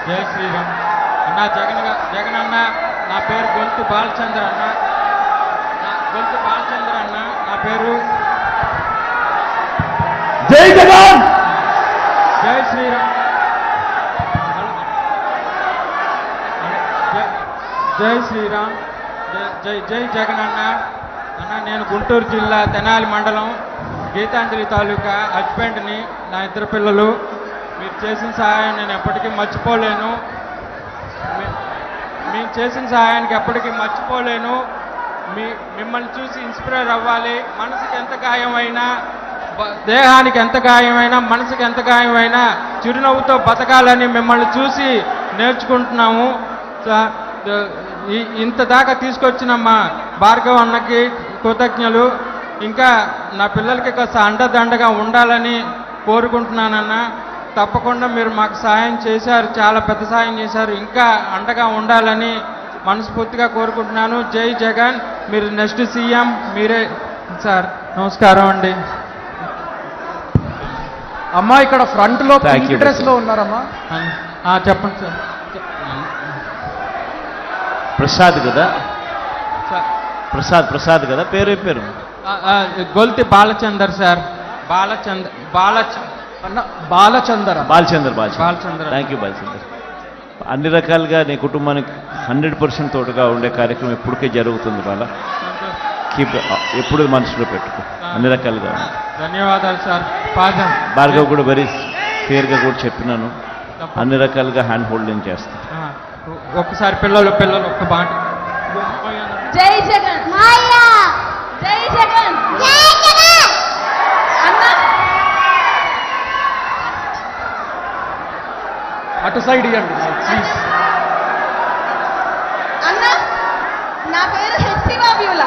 జై శ్రీరామ్ అన్న. జగన్ అన్న, నా పేరు గొంతు బాలచంద్ర అన్న. గొంతు బాలచంద్ర అన్న నా పేరు. జై జగన్. జై శ్రీరామ్. జై శ్రీరామ్. జై జై జగన్ అన్న. అన్న నేను గుంటూరు జిల్లా తెనాలి మండలం గీతాంజలి తాలూకా హస్బెండ్ని. నా ఇద్దరు పిల్లలు. మీరు చేసిన సహాయం నేను ఎప్పటికీ మర్చిపోలేను. మీరు చేసిన సహాయానికి ఎప్పటికీ మర్చిపోలేను. మిమ్మల్ని చూసి ఇన్స్పైర్ అవ్వాలి. మనసుకి ఎంత గాయమైనా, దేహానికి ఎంత గాయమైనా, మనసుకి ఎంత గాయమైనా చిరునవ్వుతో బతకాలని మిమ్మల్ని చూసి నేర్చుకుంటున్నాము. ఇంత దాకా తీసుకొచ్చిన మా భార్గవ్ అన్నకి కృతజ్ఞలు. ఇంకా నా పిల్లలకి కాస్త అండదండగా ఉండాలని కోరుకుంటున్నానన్న. తప్పకుండా మీరు మాకు సహాయం చేశారు, చాలా పెద్ద సహాయం చేశారు. ఇంకా అండగా ఉండాలని మనస్ఫూర్తిగా కోరుకుంటున్నాను. జై జగన్. మీరు నెక్స్ట్ సీఎం మీరే సార్. నమస్కారం అండి. అమ్మా ఇక్కడ ఫ్రంట్ లో పింక్ డ్రెస్ లో ఉన్నారమ్మా. చెప్పండి సార్. ప్రసాద్ కదా? సార్ ప్రసాద్ కదా? పేరు Golthi Balachander sir. Balachander. Balachander. Thank you Balachander. అన్ని రకాలుగా నీ కుటుంబానికి 100% తోడుగా ఉండే కార్యక్రమం ఎప్పటికే జరుగుతుంది. బాల ఎప్పుడు మనసులో పెట్టుకో. అన్ని రకాలుగా ధన్యవాదాలు సార్. భార్గవ్ కూడా వెరీ క్లియర్గా కూడా చెప్పినాను. అన్ని రకాలుగా హ్యాండ్ హోల్డింగ్ చేస్తాను. ఒక్కసారి పిల్లలు ఒక్క మాట. జై జగన్. జై జగన్. అన్న అటు సైడ్ ఇవ్వండి ప్లీజ్. అన్న నా పేరు హెచ్సి బాబ్యూలా.